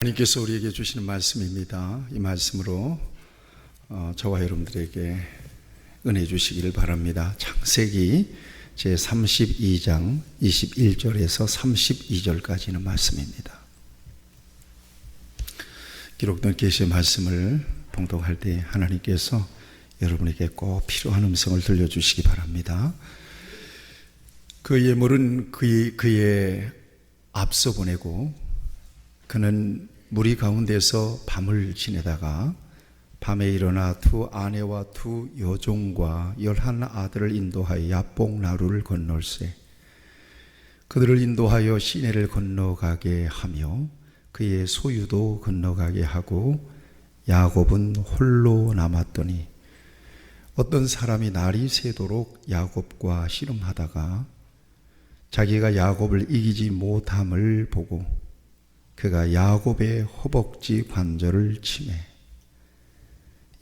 하나님께서 우리에게 주시는 말씀입니다. 이 말씀으로 저와 여러분들에게 은혜 주시기를 바랍니다. 창세기 제32장 21절에서 32절까지는 말씀입니다. 기록된 계시의 말씀을 봉독할 때 하나님께서 여러분에게 꼭 필요한 음성을 들려주시기 바랍니다. 그 예물은 그의 앞서 보내고 그는 무리 가운데서 밤을 지내다가 밤에 일어나 두 아내와 두 여종과 11 아들을 인도하여 야복 나루를 건널세 그들을 인도하여 시내를 건너가게 하며 그의 소유도 건너가게 하고 야곱은 홀로 남았더니 어떤 사람이 날이 새도록 야곱과 씨름하다가 자기가 야곱을 이기지 못함을 보고 그가 야곱의 허벅지 관절을 치매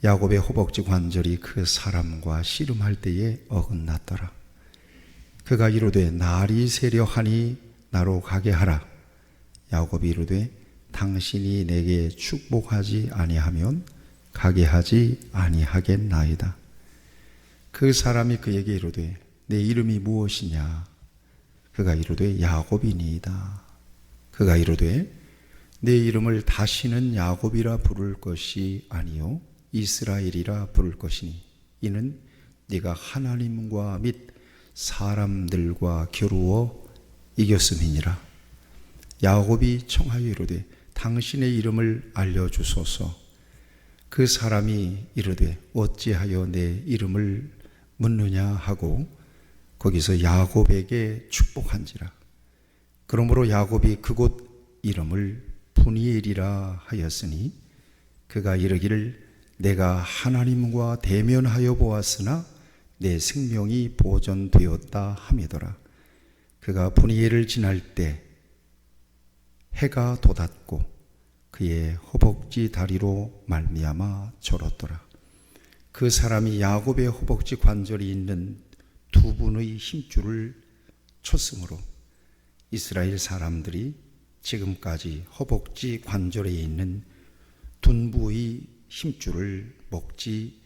야곱의 허벅지 관절이 그 사람과 씨름할 때에 어긋났더라. 그가 이르되 날이 새려 하니 나로 가게 하라. 야곱이 이르되 당신이 내게 축복하지 아니하면 가게 하지 아니하겠나이다. 그 사람이 그에게 이르되 내 이름이 무엇이냐? 그가 이르되 야곱이니이다. 그가 이르되 내 이름을 다시는 야곱이라 부를 것이 아니요 이스라엘이라 부를 것이니 이는 네가 하나님과 및 사람들과 겨루어 이겼음이니라. 야곱이 청하여 이르되 당신의 이름을 알려주소서. 그 사람이 이르되 어찌하여 내 이름을 묻느냐 하고 거기서 야곱에게 축복한지라. 그러므로 야곱이 그곳 이름을 푸니엘이라 하였으니 그가 이르기를 내가 하나님과 대면하여 보았으나 내 생명이 보존되었다 함이더라. 그가 푸니엘을 지날 때 해가 돋았고 그의 허벅지 다리로 말미암아 절었더라. 그 사람이 야곱의 허벅지 관절이 있는 두 분의 힘줄을 쳤으므로 이스라엘 사람들이 지금까지 허벅지 관절에 있는 둔부의 힘줄을 먹지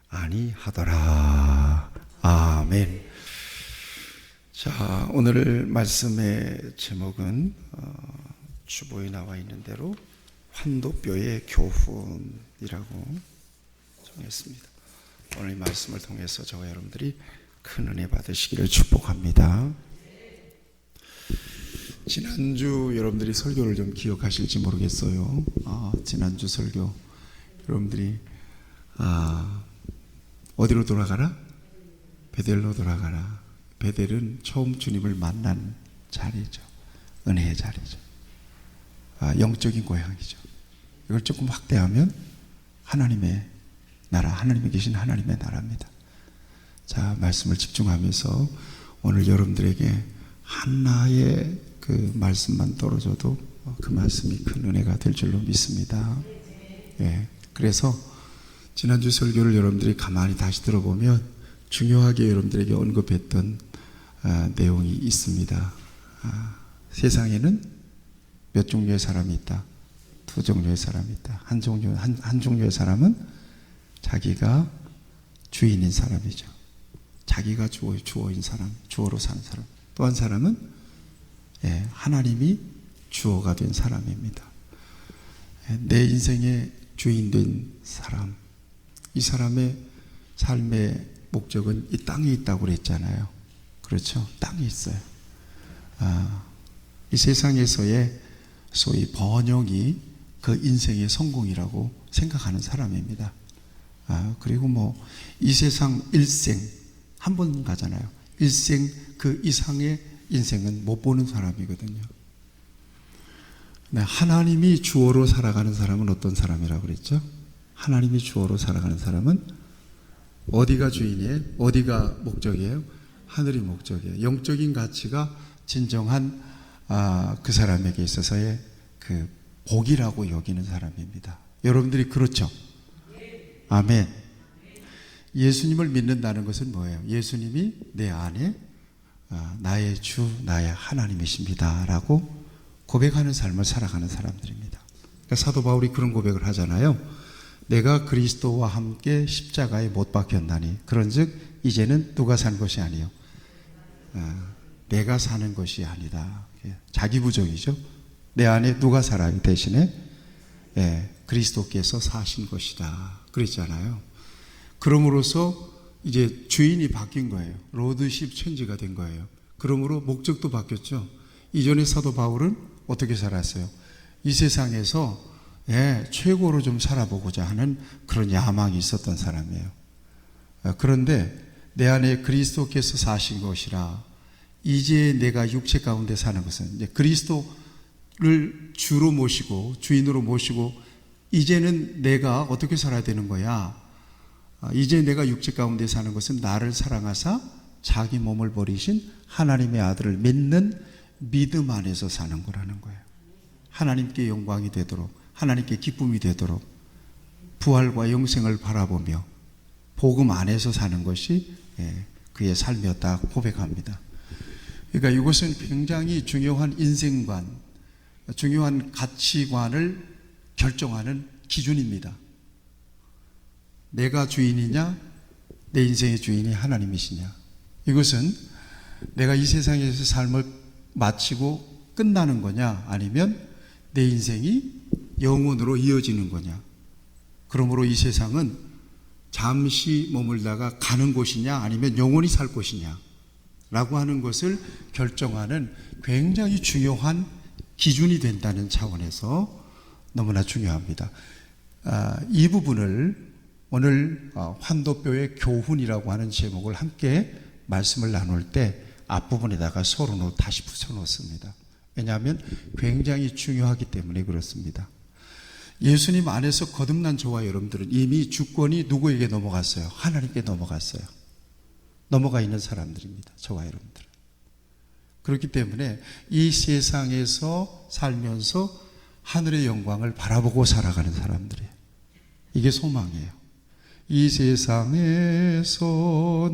아니하더라. 아멘. 자, 오늘 말씀의 제목은 주보에 나와 있는 대로 환도뼈의 교훈이라고 정했습니다. 오늘 이 말씀을 통해서 저와 여러분들이 큰 은혜 받으시기를 축복합니다. 지난주 여러분들이 설교를 좀 기억하실지 모르겠어요. 지난주 설교 여러분들이 어디로 돌아가라? 베델로 돌아가라. 베델은 처음 주님을 만난 자리죠. 은혜의 자리죠. 영적인 고향이죠. 이걸 조금 확대하면 하나님의 나라, 하나님이 계신 하나님의 나라입니다. 자, 말씀을 집중하면서 오늘 여러분들에게 하나의 그 말씀만 떨어져도 그 말씀이 큰 은혜가 될 줄로 믿습니다. 예, 그래서 지난주 설교를 여러분들이 가만히 다시 들어보면 중요하게 여러분들에게 언급했던 내용이 있습니다. 세상에는 몇 종류의 사람이 있다? 두 종류의 사람이 있다. 한 종류의 사람은 자기가 주인인 사람이죠. 자기가 주어인 사람, 주어로 사는 사람. 또 한 사람은 하나님이 주어가 된 사람입니다. 내 인생의 주인 된 사람, 이 사람의 삶의 목적은 이 땅에 있다고 그랬잖아요. 그렇죠? 땅에 있어요. 이 세상에서의 소위 번영이 그 인생의 성공이라고 생각하는 사람입니다. 그리고 이 세상 일생 한 번 가잖아요. 일생 그 이상의 인생은 못 보는 사람이거든요. 하나님이 주어로 살아가는 사람은 어떤 사람이라고 그랬죠? 하나님이 주어로 살아가는 사람은 어디가 주인이에요? 어디가 목적이에요? 하늘이 목적이에요. 영적인 가치가 진정한 그 사람에게 있어서의 그 복이라고 여기는 사람입니다. 여러분들이 그렇죠? 아멘. 예수님을 믿는다는 것은 뭐예요? 예수님이 내 안에 나의 주, 나의 하나님이십니다 라고 고백하는 삶을 살아가는 사람들입니다. 그러니까 사도 바울이 그런 고백을 하잖아요. 내가 그리스도와 함께 십자가에 못 박혔나니 그런즉 이제는 누가 산 것이 아니요 내가 사는 것이 아니다. 자기 부정이죠. 내 안에 누가 살아요? 대신에 그리스도께서 사신 것이다 그랬잖아요. 그럼으로써 이제 주인이 바뀐 거예요. 로드십 체인지가 된 거예요. 그러므로 목적도 바뀌었죠. 이전에 사도 바울은 어떻게 살았어요? 이 세상에서 최고로 좀 살아보고자 하는 그런 야망이 있었던 사람이에요. 그런데 내 안에 그리스도께서 사신 것이라 이제 내가 육체 가운데 사는 것은 이제 그리스도를 주로 모시고 주인으로 모시고 이제는 내가 어떻게 살아야 되는 거야? 이제 내가 육체 가운데 사는 것은 나를 사랑하사 자기 몸을 버리신 하나님의 아들을 믿는 믿음 안에서 사는 거라는 거예요. 하나님께 영광이 되도록 하나님께 기쁨이 되도록 부활과 영생을 바라보며 복음 안에서 사는 것이 그의 삶이었다 고백합니다. 그러니까 이것은 굉장히 중요한 인생관, 중요한 가치관을 결정하는 기준입니다. 내가 주인이냐, 내 인생의 주인이 하나님이시냐. 이것은 내가 이 세상에서 삶을 마치고 끝나는 거냐, 아니면 내 인생이 영원으로 이어지는 거냐. 그러므로 이 세상은 잠시 머물다가 가는 곳이냐, 아니면 영원히 살 곳이냐 라고 하는 것을 결정하는 굉장히 중요한 기준이 된다는 차원에서 너무나 중요합니다. 이 부분을 오늘 환도뼈의 교훈이라고 하는 제목을 함께 말씀을 나눌 때 앞부분에다가 서론으로 다시 붙여놓습니다. 왜냐하면 굉장히 중요하기 때문에 그렇습니다. 예수님 안에서 거듭난 저와 여러분들은 이미 주권이 누구에게 넘어갔어요? 하나님께 넘어갔어요. 넘어가 있는 사람들입니다. 저와 여러분들은. 그렇기 때문에 이 세상에서 살면서 하늘의 영광을 바라보고 살아가는 사람들이에요. 이게 소망이에요. 이 세상에서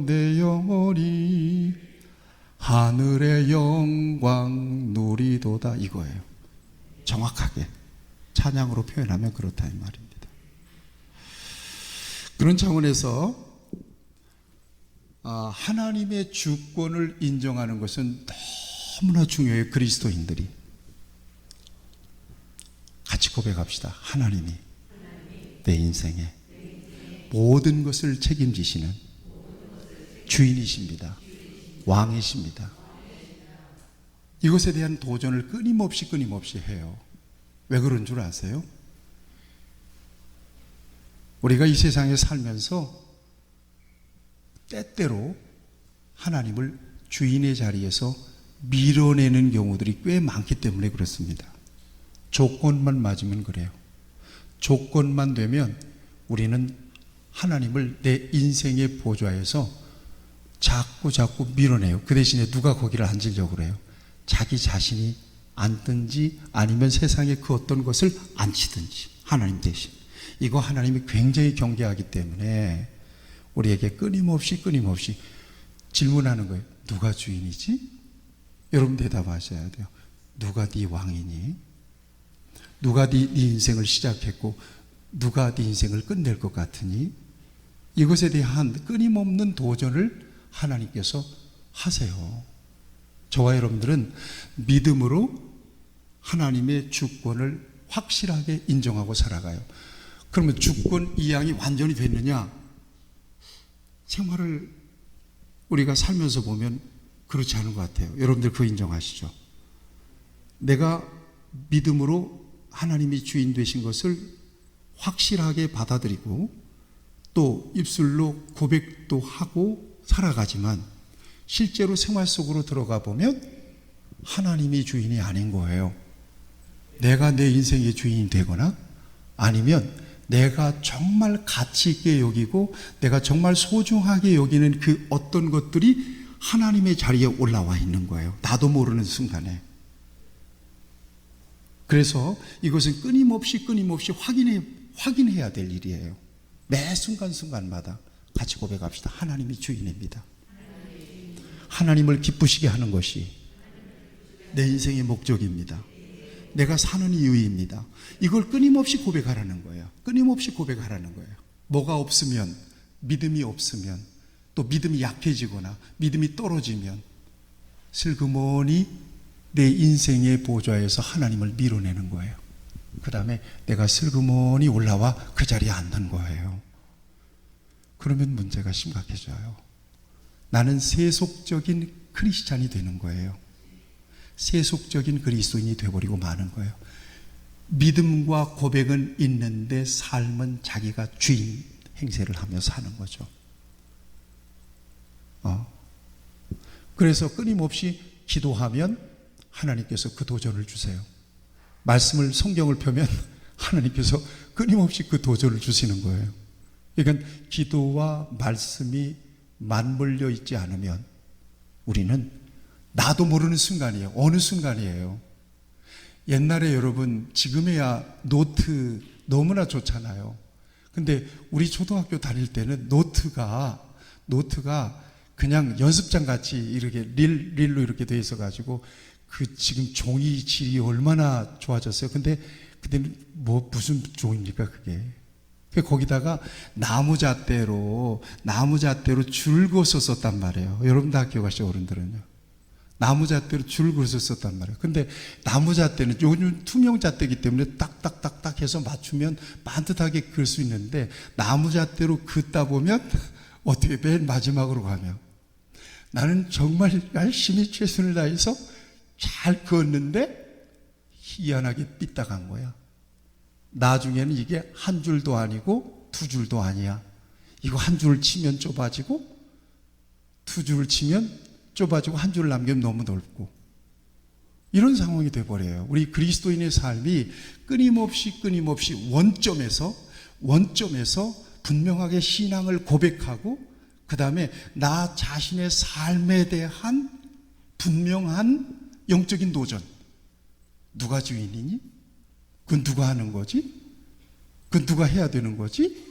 내 영혼이 하늘의 영광 누리도다 이거예요. 정확하게 찬양으로 표현하면 그렇다 이 말입니다. 그런 차원에서 하나님의 주권을 인정하는 것은 너무나 중요해요. 그리스도인들이 같이 고백합시다. 하나님이 내 인생에 모든 것을 책임지시는 주인이십니다. 왕이십니다. 이것에 대한 도전을 끊임없이 해요. 왜 그런 줄 아세요? 우리가 이 세상에 살면서 때때로 하나님을 주인의 자리에서 밀어내는 경우들이 꽤 많기 때문에 그렇습니다. 조건만 맞으면 그래요. 조건만 되면 우리는 하나님을 내 인생의 보좌에서 자꾸 밀어내요. 그 대신에 누가 거기를 앉으려고 그래요? 자기 자신이 앉든지 아니면 세상의 그 어떤 것을 앉히든지 하나님 대신. 이거 하나님이 굉장히 경계하기 때문에 우리에게 끊임없이 질문하는 거예요. 누가 주인이지? 여러분 대답하셔야 돼요. 누가 네 왕이니? 누가 네 인생을 시작했고 누가 네 인생을 끝낼 것 같으니? 이것에 대한 끊임없는 도전을 하나님께서 하세요. 저와 여러분들은 믿음으로 하나님의 주권을 확실하게 인정하고 살아가요. 그러면 주권 이양이 완전히 됐느냐? 생활을 우리가 살면서 보면 그렇지 않은 것 같아요. 여러분들 그거 인정하시죠? 내가 믿음으로 하나님이 주인 되신 것을 확실하게 받아들이고 또 입술로 고백도 하고 살아가지만 실제로 생활 속으로 들어가 보면 하나님이 주인이 아닌 거예요. 내가 내 인생의 주인이 되거나 아니면 내가 정말 가치 있게 여기고 내가 정말 소중하게 여기는 그 어떤 것들이 하나님의 자리에 올라와 있는 거예요. 나도 모르는 순간에. 그래서 이것은 끊임없이 확인해야 될 일이에요. 매 순간순간마다 같이 고백합시다. 하나님이 주인입니다. 하나님을 기쁘시게 하는 것이 내 인생의 목적입니다. 내가 사는 이유입니다. 이걸 끊임없이 고백하라는 거예요. 끊임없이 고백하라는 거예요. 뭐가 없으면, 믿음이 없으면, 또 믿음이 약해지거나 믿음이 떨어지면 슬그머니 내 인생의 보좌에서 하나님을 밀어내는 거예요. 그 다음에 내가 슬그머니 올라와 그 자리에 앉는 거예요. 그러면 문제가 심각해져요. 나는 세속적인 크리스찬이 되는 거예요. 세속적인 그리스도인이 되어버리고 마는 거예요. 믿음과 고백은 있는데 삶은 자기가 주인 행세를 하며 사는 거죠. 그래서 끊임없이 기도하면 하나님께서 그 도전을 주세요. 말씀을, 성경을 펴면 하나님께서 끊임없이 그 도전을 주시는 거예요. 그러니까 기도와 말씀이 맞물려 있지 않으면 우리는 나도 모르는 순간이에요. 어느 순간이에요. 옛날에 여러분, 지금에야 노트 너무나 좋잖아요. 근데 우리 초등학교 다닐 때는 노트가 그냥 연습장 같이 이렇게 릴로 이렇게 돼 있어 가지고 그 지금 종이 질이 얼마나 좋아졌어요. 근데 그때는 무슨 종입니까 그게? 거기다가 나무잣대로 줄 그어서 썼단 말이에요. 여러분 다 기억하시죠? 어른들은요. 나무잣대로 줄 그어서 썼단 말이에요. 근데 나무잣대는 요즘 투명 잣대이기 때문에 딱딱딱딱 해서 맞추면 반듯하게 그을 수 있는데 나무잣대로 긋다 보면 어떻게 맨 마지막으로 가면 나는 정말 열심히 최선을 다해서 잘 그었는데 희한하게 삐딱한 거야. 나중에는 이게 한 줄도 아니고 두 줄도 아니야. 이거 한 줄을 치면 좁아지고 두 줄을 치면 좁아지고 한 줄을 남기면 너무 넓고 이런 상황이 돼버려요. 우리 그리스도인의 삶이 끊임없이 원점에서 분명하게 신앙을 고백하고 그 다음에 나 자신의 삶에 대한 분명한 영적인 도전. 누가 주인이니? 그건 누가 하는 거지? 그건 누가 해야 되는 거지?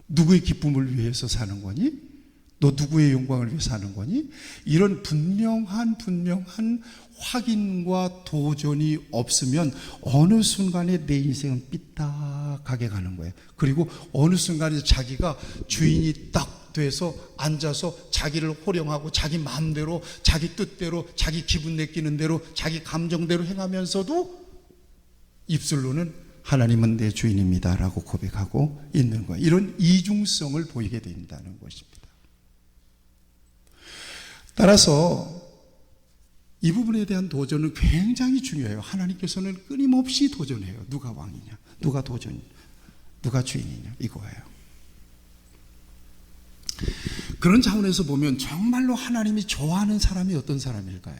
누구의 기쁨을 위해서 사는 거니? 너 누구의 영광을 위해 사는 거니? 이런 분명한 확인과 도전이 없으면 어느 순간에 내 인생은 삐딱하게 가는 거예요. 그리고 어느 순간에 자기가 주인이 딱 돼서 앉아서 자기를 호령하고 자기 마음대로, 자기 뜻대로, 자기 기분 내키는 대로, 자기 감정대로 행하면서도 입술로는 하나님은 내 주인입니다 라고 고백하고 있는 거예요. 이런 이중성을 보이게 된다는 것입니다. 따라서 이 부분에 대한 도전은 굉장히 중요해요. 하나님께서는 끊임없이 도전해요. 누가 왕이냐, 누가 주인이냐 이거예요. 그런 차원에서 보면 정말로 하나님이 좋아하는 사람이 어떤 사람일까요?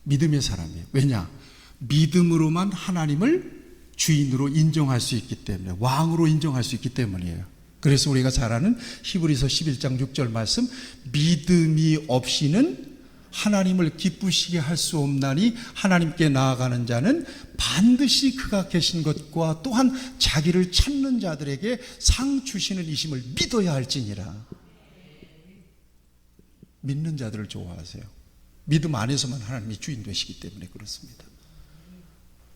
믿음의 사람이에요. 왜냐? 믿음으로만 하나님을 주인으로 인정할 수 있기 때문에, 왕으로 인정할 수 있기 때문이에요. 그래서 우리가 잘 아는 히브리서 11장 6절 말씀, 믿음이 없이는 하나님을 기쁘시게 할 수 없나니 하나님께 나아가는 자는 반드시 그가 계신 것과 또한 자기를 찾는 자들에게 상 주시는 이심을 믿어야 할지니라. 믿는 자들을 좋아하세요. 믿음 안에서만 하나님이 주인 되시기 때문에 그렇습니다.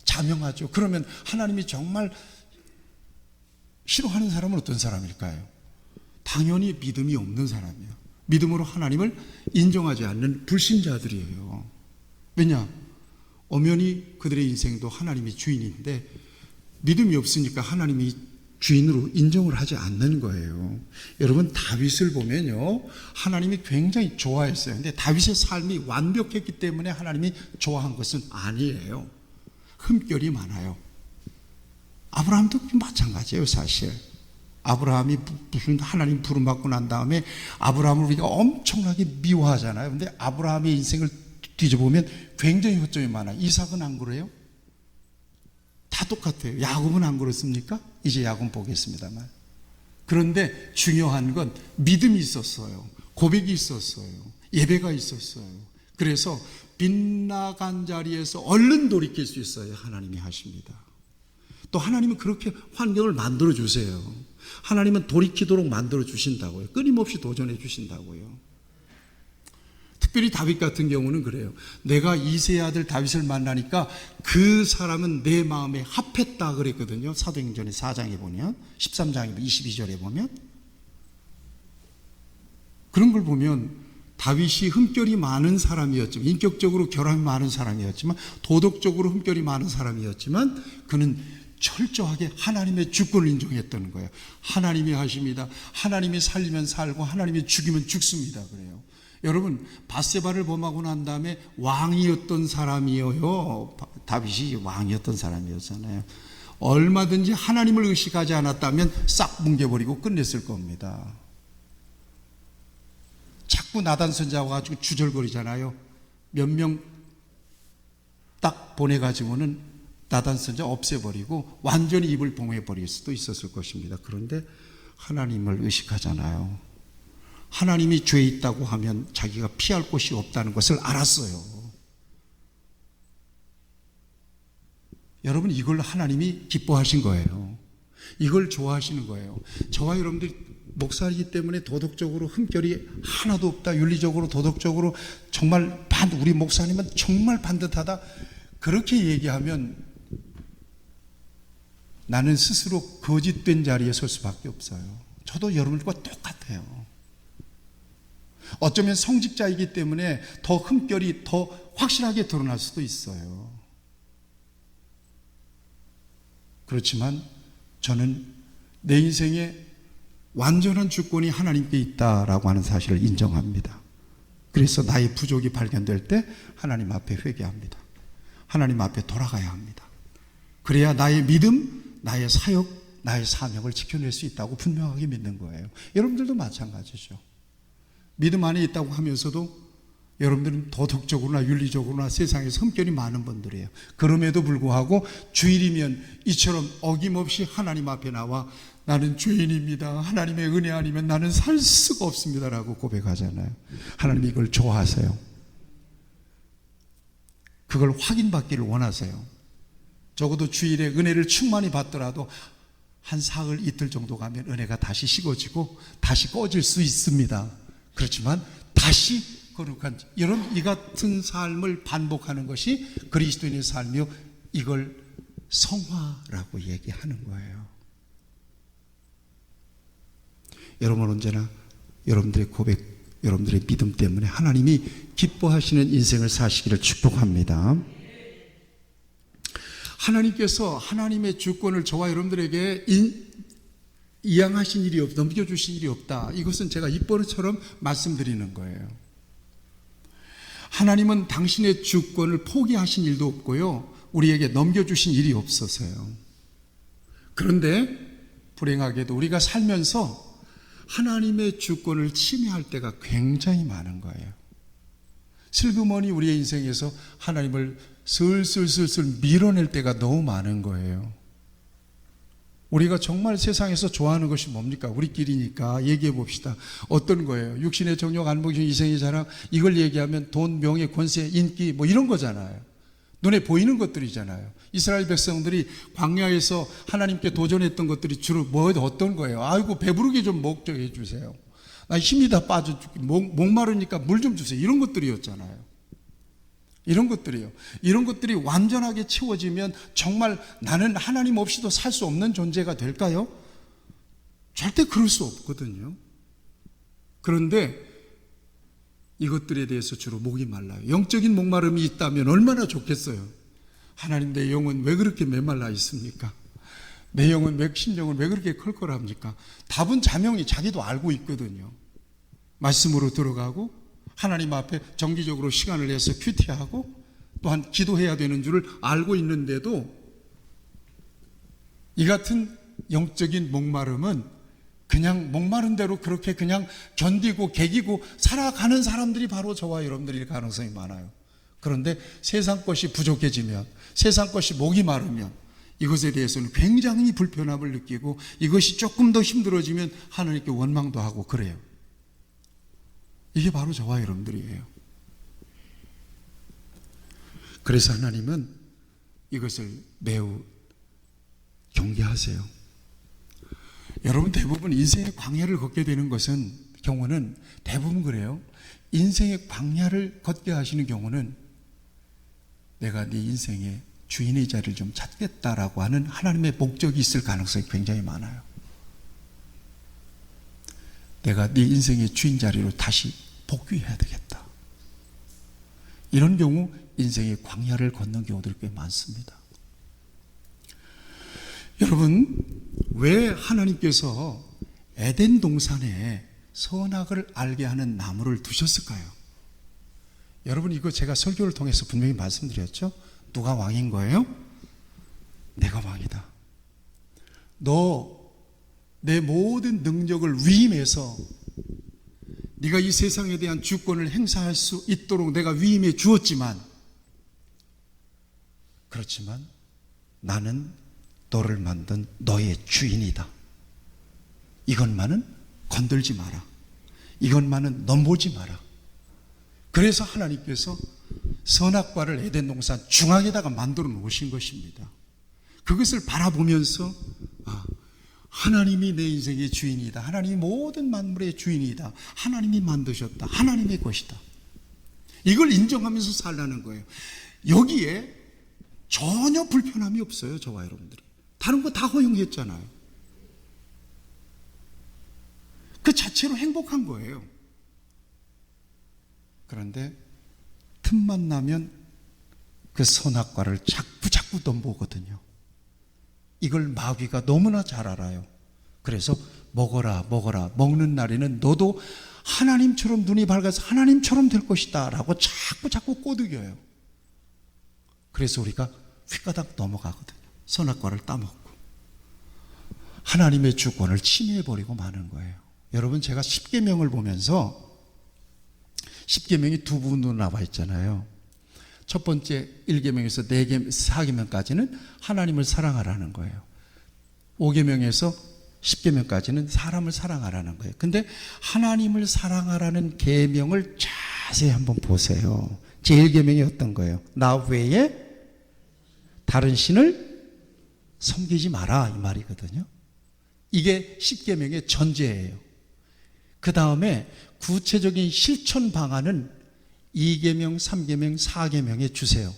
자명하죠. 그러면 하나님이 정말 싫어하는 사람은 어떤 사람일까요? 당연히 믿음이 없는 사람이에요. 믿음으로 하나님을 인정하지 않는 불신자들이에요. 왜냐? 엄연히 그들의 인생도 하나님이 주인인데 믿음이 없으니까 하나님이 주인으로 인정을 하지 않는 거예요. 여러분 다윗을 보면요, 하나님이 굉장히 좋아했어요. 근데 다윗의 삶이 완벽했기 때문에 하나님이 좋아한 것은 아니에요. 흠결이 많아요. 아브라함도 마찬가지예요. 사실 아브라함이 무슨 하나님 부름받고 난 다음에 아브라함을 우리가 엄청나게 미워하잖아요. 근데 아브라함의 인생을 뒤져보면 굉장히 허점이 많아요. 이삭은 안 그래요? 다 똑같아요. 야곱은 안 그렇습니까? 이제 야곱 보겠습니다만. 그런데 중요한 건 믿음이 있었어요. 고백이 있었어요. 예배가 있었어요. 그래서 빗나간 자리에서 얼른 돌이킬 수 있어요. 하나님이 하십니다. 또 하나님은 그렇게 환경을 만들어 주세요. 하나님은 돌이키도록 만들어 주신다고요. 끊임없이 도전해 주신다고요. 특별히 다윗 같은 경우는 그래요. 내가 이새의 아들 다윗을 만나니까 그 사람은 내 마음에 합했다 그랬거든요. 사도행전의 4장에 보면, 13장에 22절에 보면. 그런 걸 보면 다윗이 흠결이 많은 사람이었지만, 인격적으로 결함이 많은 사람이었지만, 도덕적으로 흠결이 많은 사람이었지만, 그는 철저하게 하나님의 주권을 인정했다는 거예요. 하나님이 하십니다. 하나님이 살리면 살고 하나님이 죽이면 죽습니다. 그래요. 여러분, 밧세바를 범하고 난 다음에 왕이었던 사람이에요. 다윗이 왕이었던 사람이었잖아요. 얼마든지 하나님을 의식하지 않았다면 싹 뭉개버리고 끝냈을 겁니다. 자꾸 나단 선지자 와가지고 주절거리잖아요. 몇 명 딱 보내가지고는 나단 선지자 없애버리고 완전히 입을 봉해버릴 수도 있었을 것입니다. 그런데 하나님을 의식하잖아요. 하나님이 죄에 있다고 하면 자기가 피할 곳이 없다는 것을 알았어요. 여러분, 이걸 하나님이 기뻐하신 거예요. 이걸 좋아하시는 거예요. 저와 여러분들이 목사이기 때문에 도덕적으로 흠결이 하나도 없다, 윤리적으로 도덕적으로 정말 우리 목사님은 정말 반듯하다, 그렇게 얘기하면 나는 스스로 거짓된 자리에 설 수밖에 없어요. 저도 여러분들과 똑같아요. 어쩌면 성직자이기 때문에 더 흠결이 더 확실하게 드러날 수도 있어요. 그렇지만 저는 내 인생에 완전한 주권이 하나님께 있다라고 하는 사실을 인정합니다. 그래서 나의 부족이 발견될 때 하나님 앞에 회개합니다. 하나님 앞에 돌아가야 합니다. 그래야 나의 믿음, 나의 사역, 나의 사명을 지켜낼 수 있다고 분명하게 믿는 거예요. 여러분들도 마찬가지죠. 믿음 안에 있다고 하면서도 여러분들은 도덕적으로나 윤리적으로나 세상에서 흠결이 많은 분들이에요. 그럼에도 불구하고 주일이면 이처럼 어김없이 하나님 앞에 나와 나는 죄인입니다, 하나님의 은혜 아니면 나는 살 수가 없습니다라고 고백하잖아요. 하나님이 이걸 좋아하세요. 그걸 확인받기를 원하세요. 적어도 주일에 은혜를 충만히 받더라도 한 사흘 이틀 정도 가면 은혜가 다시 식어지고 다시 꺼질 수 있습니다. 그렇지만 다시 거룩한, 여러분, 이 같은 삶을 반복하는 것이 그리스도인의 삶이요, 이걸 성화라고 얘기하는 거예요. 여러분, 언제나 여러분들의 고백, 여러분들의 믿음 때문에 하나님이 기뻐하시는 인생을 사시기를 축복합니다. 하나님께서 하나님의 주권을 저와 여러분들에게 이양하신 일이 없다, 넘겨주신 일이 없다, 이것은 제가 입버릇처럼 말씀드리는 거예요. 하나님은 당신의 주권을 포기하신 일도 없고요, 우리에게 넘겨주신 일이 없어서요. 그런데 불행하게도 우리가 살면서 하나님의 주권을 침해할 때가 굉장히 많은 거예요. 슬그머니 우리의 인생에서 하나님을 슬슬 밀어낼 때가 너무 많은 거예요. 우리가 정말 세상에서 좋아하는 것이 뭡니까? 우리끼리니까 얘기해 봅시다. 어떤 거예요? 육신의 정욕, 안목의 이생의 자랑, 이걸 얘기하면 돈, 명예, 권세, 인기 뭐 이런 거잖아요. 눈에 보이는 것들이잖아요. 이스라엘 백성들이 광야에서 하나님께 도전했던 것들이 주로 어떤 거예요? 아이고, 배부르게 좀 먹게 주세요. 나 힘이 다 빠져 죽기, 목마르니까 물 좀 주세요. 이런 것들이었잖아요. 이런 것들이요. 이런 것들이 완전하게 채워지면 정말 나는 하나님 없이도 살 수 없는 존재가 될까요? 절대 그럴 수 없거든요. 그런데 이것들에 대해서 주로 목이 말라요. 영적인 목마름이 있다면 얼마나 좋겠어요. 하나님, 내 영은 왜 그렇게 메말라 있습니까? 내 영은 심정은 왜 그렇게 컬컬합니까? 답은 자명히 자기도 알고 있거든요. 말씀으로 들어가고 하나님 앞에 정기적으로 시간을 내서 큐티하고 또한 기도해야 되는 줄을 알고 있는데도 이 같은 영적인 목마름은 그냥 목마른 대로 그렇게 그냥 견디고 개기고 살아가는 사람들이 바로 저와 여러분들일 가능성이 많아요. 그런데 세상 것이 부족해지면, 세상 것이 목이 마르면 이것에 대해서는 굉장히 불편함을 느끼고 이것이 조금 더 힘들어지면 하나님께 원망도 하고 그래요. 이게 바로 저와 여러분들이에요. 그래서 하나님은 이것을 매우 경계하세요. 여러분, 대부분 인생의 광야를 걷게 되는 경우는 대부분 그래요. 인생의 광야를 걷게 하시는 경우는 내가 네 인생의 주인의 자리를 좀 찾겠다라고 하는 하나님의 목적이 있을 가능성이 굉장히 많아요. 내가 네 인생의 주인 자리로 다시 복귀해야 되겠다. 이런 경우 인생의 광야를 걷는 경우들이 꽤 많습니다. 여러분, 왜 하나님께서 에덴 동산에 선악을 알게 하는 나무를 두셨을까요? 여러분, 이거 제가 설교를 통해서 분명히 말씀드렸죠? 누가 왕인 거예요? 내가 왕이다. 너 내 모든 능력을 위임해서 네가 이 세상에 대한 주권을 행사할 수 있도록 내가 위임해 주었지만, 그렇지만 나는 너를 만든 너의 주인이다. 이것만은 건들지 마라. 이것만은 넘보지 마라. 그래서 하나님께서 선악과를 에덴 동산 중앙에다가 만들어 놓으신 것입니다. 그것을 바라보면서 하나님이 내 인생의 주인이다. 하나님이 모든 만물의 주인이다. 하나님이 만드셨다. 하나님의 것이다. 이걸 인정하면서 살라는 거예요. 여기에 전혀 불편함이 없어요. 저와 여러분들이. 다른 거 다 허용했잖아요. 그 자체로 행복한 거예요. 그런데 틈만 나면 그 선악과를 자꾸 넘보거든요. 이걸 마귀가 너무나 잘 알아요. 그래서 먹어라 먹는 날에는 너도 하나님처럼 눈이 밝아서 하나님처럼 될 것이다 라고 자꾸 꼬드겨요. 그래서 우리가 휘가닥 넘어가거든요. 선악과를 따먹고 하나님의 주권을 침해해버리고 마는 거예요. 여러분, 제가 십계명을 보면서 십계명이 두 부분으로 나와 있잖아요. 첫 번째 1계명에서 4계명까지는 하나님을 사랑하라는 거예요. 5계명에서 10계명까지는 사람을 사랑하라는 거예요. 근데 하나님을 사랑하라는 계명을 자세히 한번 보세요. 제1계명이 어떤 거예요? 나 외에 다른 신을 섬기지 마라, 이 말이거든요. 이게 10계명의 전제예요. 그 다음에 구체적인 실천 방안은 2계명, 3계명, 4계명에 주세요.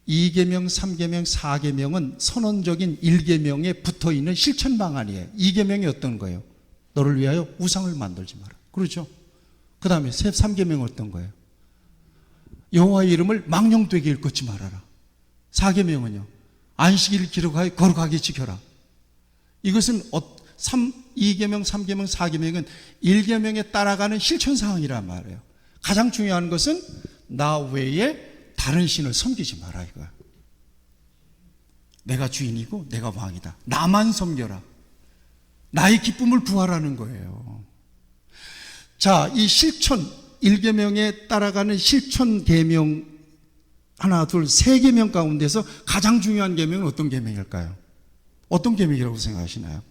2계명, 3계명, 4계명은 선언적인 1계명에 붙어있는 실천 방안이에요. 2계명이 어떤 거예요? 너를 위하여 우상을 만들지 마라. 그렇죠? 그 다음에 3계명은 어떤 거예요? 여호와의 이름을 망령되게 일컫지 말아라. 4계명은요? 안식일을 기록하여 거룩하게 지켜라. 이것은 2계명, 3계명, 4계명은 1계명에 따라가는 실천사항이란 말이에요. 가장 중요한 것은 나 외에 다른 신을 섬기지 마라, 이거야. 내가 주인이고 내가 왕이다. 나만 섬겨라. 나의 기쁨을 구하라는 거예요. 자, 이 실천 1계명에 따라가는 실천 계명 하나, 둘, 3계명 가운데서 가장 중요한 계명은 어떤 계명일까요? 어떤 계명이라고 생각하시나요?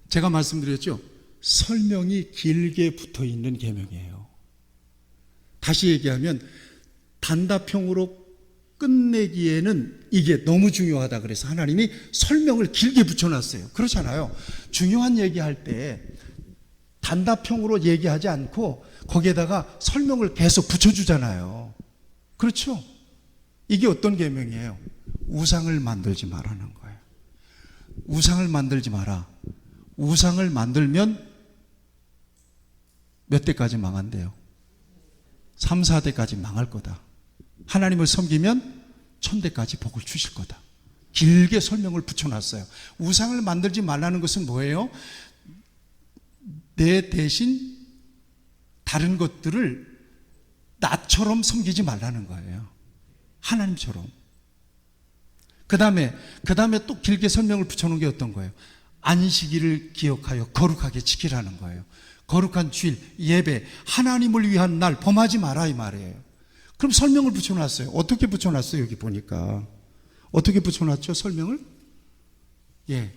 제가 말씀드렸죠. 설명이 길게 붙어있는 계명이에요. 다시 얘기하면 단답형으로 끝내기에는 이게 너무 중요하다 그래서 하나님이 설명을 길게 붙여놨어요. 그렇잖아요. 중요한 얘기할 때 단답형으로 얘기하지 않고 거기에다가 설명을 계속 붙여주잖아요. 그렇죠? 이게 어떤 계명이에요? 우상을 만들지 말라는 거예요. 우상을 만들지 마라. 우상을 만들면 몇 대까지 망한대요? 3, 4대까지 망할 거다. 하나님을 섬기면 1000대까지 복을 주실 거다. 길게 설명을 붙여놨어요. 우상을 만들지 말라는 것은 뭐예요? 내 대신 다른 것들을 나처럼 섬기지 말라는 거예요. 하나님처럼. 그 다음에 또 길게 설명을 붙여놓은 게 어떤 거예요? 안식일을 기억하여 거룩하게 지키라는 거예요. 거룩한 주일, 예배, 하나님을 위한 날 범하지 마라, 이 말이에요. 그럼 설명을 붙여놨어요. 어떻게 붙여놨어요? 여기 보니까 어떻게 붙여놨죠? 설명을? 예,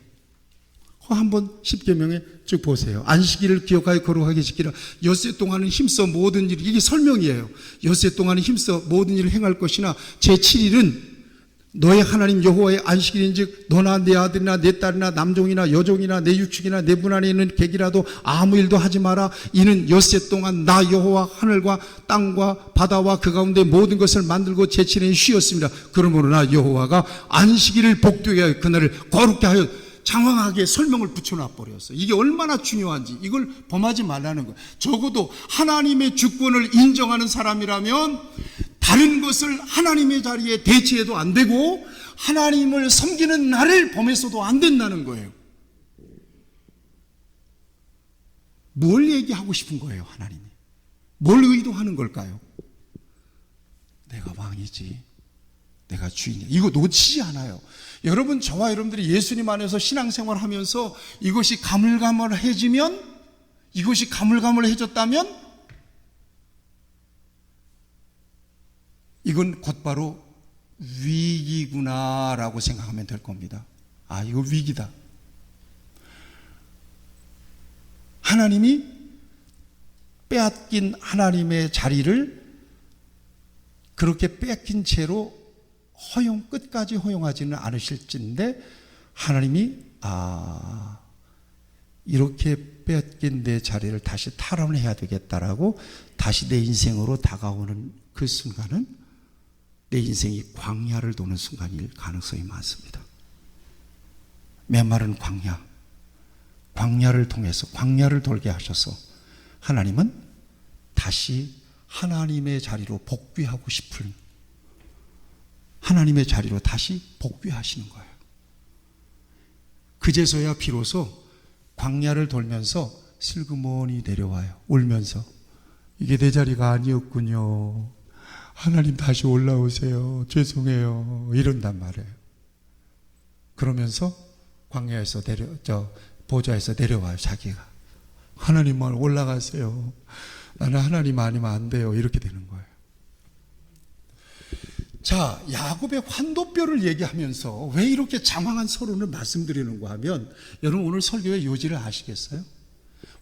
한번 10계명에 쭉 보세요. 안식일을 기억하여 거룩하게 지키라. 엿새 동안은 힘써 모든 일, 이게 설명이에요. 엿새 동안은 힘써 모든 일을 행할 것이나 제7일은 너의 하나님 여호와의 안식일인즉 너나 내 아들이나 내 딸이나 남종이나 여종이나 내 유축이나 내 문 안에 있는 객이라도 아무 일도 하지 마라. 이는 엿새 동안 나 여호와 하늘과 땅과 바다와 그 가운데 모든 것을 만들고 제7일에 쉬었습니다. 그러므로 나 여호와가 안식일을 복되게 하여 그날을 거룩게 하여 장황하게 설명을 붙여놔 버렸어요. 이게 얼마나 중요한지 이걸 범하지 말라는 거예요. 적어도 하나님의 주권을 인정하는 사람이라면 다른 것을 하나님의 자리에 대체해도 안 되고 하나님을 섬기는 날을 범해서도 안 된다는 거예요. 뭘 얘기하고 싶은 거예요, 하나님이? 뭘 의도하는 걸까요? 내가 왕이지, 내가 주인이야. 이거 놓치지 않아요. 여러분, 저와 여러분들이 예수님 안에서 신앙생활 하면서 이것이 가물가물해지면, 이것이 가물가물해졌다면 이건 곧바로 위기구나라고 생각하면 될 겁니다. 아, 이거 위기다. 하나님이 빼앗긴 하나님의 자리를 그렇게 뺏긴 채로 끝까지 허용하지는 않으실진데 하나님이 이렇게 뺏긴 내 자리를 다시 탈환해야 되겠다라고 다시 내 인생으로 다가오는 그 순간은 내 인생이 광야를 도는 순간일 가능성이 많습니다. 메마른 광야를 통해서 광야를 돌게 하셔서 하나님은 다시 하나님의 자리로 복귀하고 싶은 하나님의 자리로 다시 복귀하시는 거예요. 그제서야 비로소 광야를 돌면서 슬그머니 내려와요. 울면서 이게 내 자리가 아니었군요. 하나님 다시 올라오세요. 죄송해요. 이런단 말이에요. 그러면서 광야에서 보좌에서 내려와요. 자기가 하나님만 올라가세요. 나는 하나님 아니면 안 돼요. 이렇게 되는 거예요. 자, 야곱의 환도뼈를 얘기하면서 왜 이렇게 장황한 서론을 말씀드리는가 하면 여러분 오늘 설교의 요지를 아시겠어요?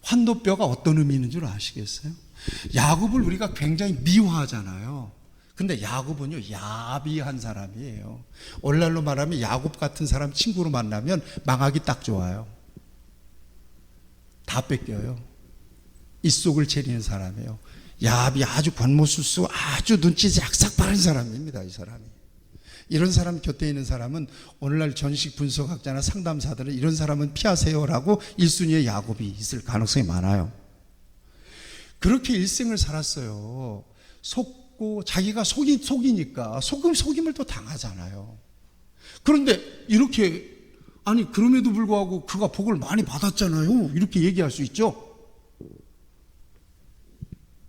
환도뼈가 어떤 의미 있는 줄 아시겠어요? 야곱을 우리가 굉장히 미화하잖아요. 근데 야곱은요, 야비한 사람이에요. 오늘날로 말하면 야곱 같은 사람 친구로 만나면 망하기 딱 좋아요. 다 뺏겨요. 입속을 채리는 사람이에요. 야비 아주 권모술수 아주 눈치 싹싹 빠른 사람입니다. 이 사람이. 이런 사람 곁에 있는 사람은 오늘날 전식 분석학자나 상담사들은 이런 사람은 피하세요라고 1순위의 야곱이 있을 가능성이 많아요. 그렇게 일생을 살았어요. 속고 자기가 속이니까 속임을 또 당하잖아요. 그런데 이렇게 그럼에도 불구하고 그가 복을 많이 받았잖아요. 이렇게 얘기할 수 있죠.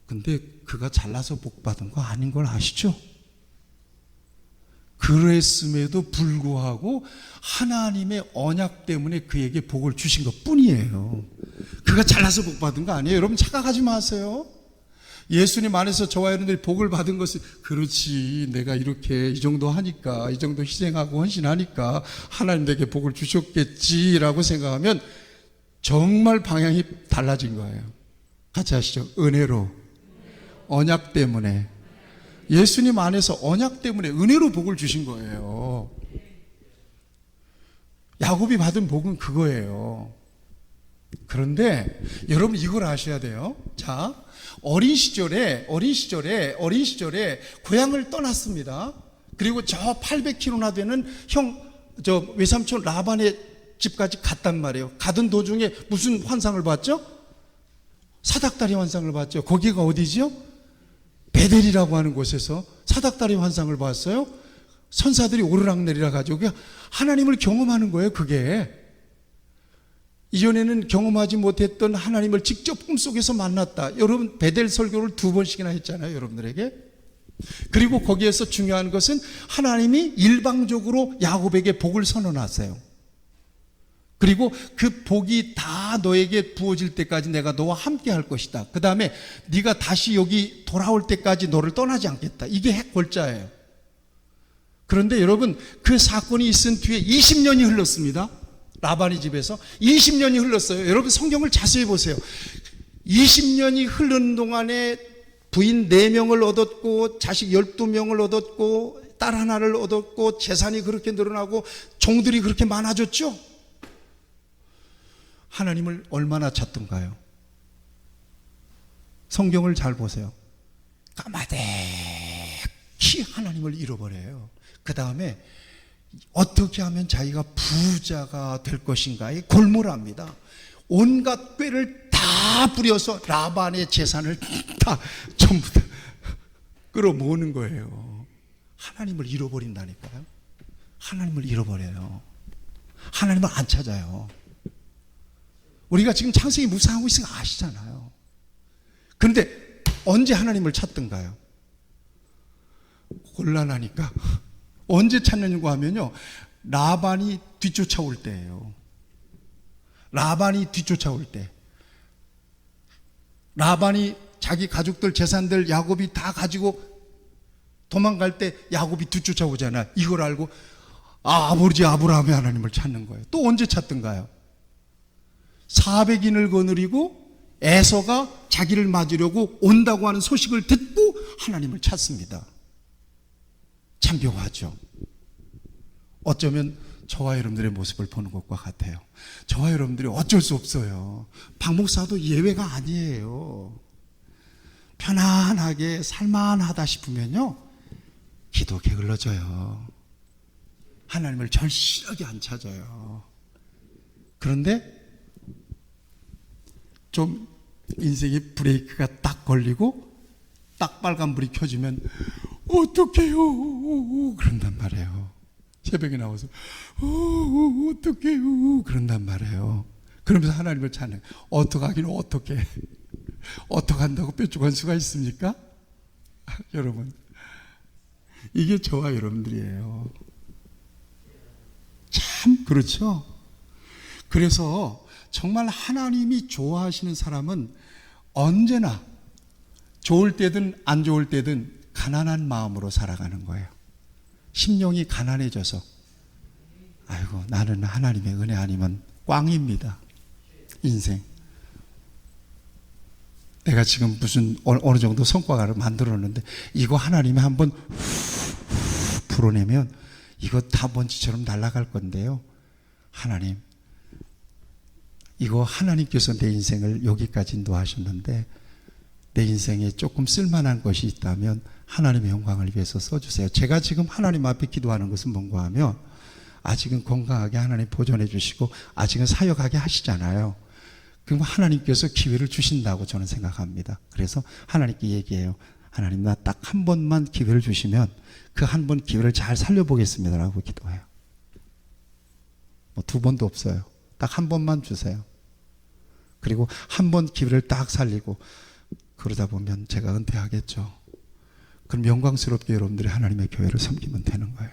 근데 그가 잘나서 복 받은 거 아닌 걸 아시죠? 그랬음에도 불구하고 하나님의 언약 때문에 그에게 복을 주신 것 뿐이에요. 그가 잘나서 복 받은 거 아니에요. 여러분 착각하지 마세요. 예수님 안에서 저와 여러분들이 복을 받은 것은 그렇지, 내가 이렇게 이 정도 하니까, 이 정도 희생하고 헌신하니까 하나님 내게 복을 주셨겠지라고 생각하면 정말 방향이 달라진 거예요. 같이 하시죠. 은혜로, 언약 때문에, 예수님 안에서 언약 때문에 은혜로 복을 주신 거예요. 야곱이 받은 복은 그거예요. 그런데 여러분 이걸 아셔야 돼요. 자, 어린 시절에 고향을 떠났습니다. 그리고 저 800km나 되는 외삼촌 라반의 집까지 갔단 말이에요. 가던 도중에 무슨 환상을 봤죠? 사닥다리 환상을 봤죠. 거기가 어디죠? 베델이라고 하는 곳에서 사닥다리 환상을 봤어요. 선사들이 오르락내리락 가지고 하나님을 경험하는 거예요. 그게 이전에는 경험하지 못했던 하나님을 직접 꿈속에서 만났다. 여러분 베델 설교를 2번씩이나 했잖아요. 여러분들에게. 그리고 거기에서 중요한 것은 하나님이 일방적으로 야곱에게 복을 선언하세요. 그리고 그 복이 다 너에게 부어질 때까지 내가 너와 함께 할 것이다. 그 다음에 네가 다시 여기 돌아올 때까지 너를 떠나지 않겠다. 이게 핵골자예요. 그런데 여러분 그 사건이 있은 뒤에 20년이 흘렀습니다. 라반의 집에서 20년이 흘렀어요. 여러분 성경을 자세히 보세요. 20년이 흐르는 동안에 부인 4명을 얻었고 자식 12명을 얻었고 딸 하나를 얻었고 재산이 그렇게 늘어나고 종들이 그렇게 많아졌죠. 하나님을 얼마나 찾던가요? 성경을 잘 보세요. 까마득히 하나님을 잃어버려요. 그 다음에 어떻게 하면 자기가 부자가 될 것인가에 골몰합니다. 온갖 꾀를 다 부려서 라반의 재산을 다 전부 다 끌어모으는 거예요. 하나님을 잃어버린다니까요. 하나님을 잃어버려요. 하나님을 안 찾아요. 우리가 지금 창세기 묵상하고 있으면 아시잖아요. 그런데 언제 하나님을 찾던가요? 곤란하니까. 언제 찾느냐고 하면요, 라반이 뒤쫓아올 때예요. 라반이 뒤쫓아올 때. 라반이 자기 가족들 재산들 야곱이 다 가지고 도망갈 때 야곱이 뒤쫓아오잖아요. 이걸 알고 아버지 아브라함의 하나님을 찾는 거예요. 또 언제 찾던가요? 400인을 거느리고 에서가 자기를 맞으려고 온다고 하는 소식을 듣고 하나님을 찾습니다. 참 묘하죠. 어쩌면 저와 여러분들의 모습을 보는 것과 같아요. 저와 여러분들이 어쩔 수 없어요. 박 목사도 예외가 아니에요. 편안하게 살만하다 싶으면요, 기도 게을러져요. 하나님을 절실하게 안 찾아요. 그런데 좀 인생의 브레이크가 딱 걸리고 딱 빨간불이 켜지면 어떡해요 그런단 말이에요. 새벽에 나와서 어떡해요 그런단 말이에요. 그러면서 하나님을 찾는, 어떡하긴 어떡해, 어떡한다고 뾰족한 수가 있습니까? 여러분, 이게 저와 여러분들이에요. 참 그렇죠. 그래서 정말 하나님이 좋아하시는 사람은 언제나 좋을 때든 안 좋을 때든 가난한 마음으로 살아가는 거예요. 심령이 가난해져서 아이고 나는 하나님의 은혜 아니면 꽝입니다. 인생. 내가 지금 무슨 어느 정도 성과를 만들었는데 이거 하나님이 한번 풀어내면 이거 다 먼지처럼 날아갈 건데요. 하나님, 이거 하나님께서 내 인생을 여기까지 인도하셨는데 내 인생에 조금 쓸만한 것이 있다면 하나님의 영광을 위해서 써주세요. 제가 지금 하나님 앞에 기도하는 것은 뭔가 하면 아직은 건강하게 하나님 보존해 주시고 아직은 사역하게 하시잖아요. 그럼 하나님께서 기회를 주신다고 저는 생각합니다. 그래서 하나님께 얘기해요. 하나님, 나 딱 한 번만 기회를 주시면 그 한 번 기회를 잘 살려보겠습니다 라고 기도해요. 뭐 2번도 없어요. 딱 한 번만 주세요. 그리고 한 번 기회를 딱 살리고 그러다 보면 제가 은퇴하겠죠. 그럼 영광스럽게 여러분들이 하나님의 교회를 섬기면 되는 거예요.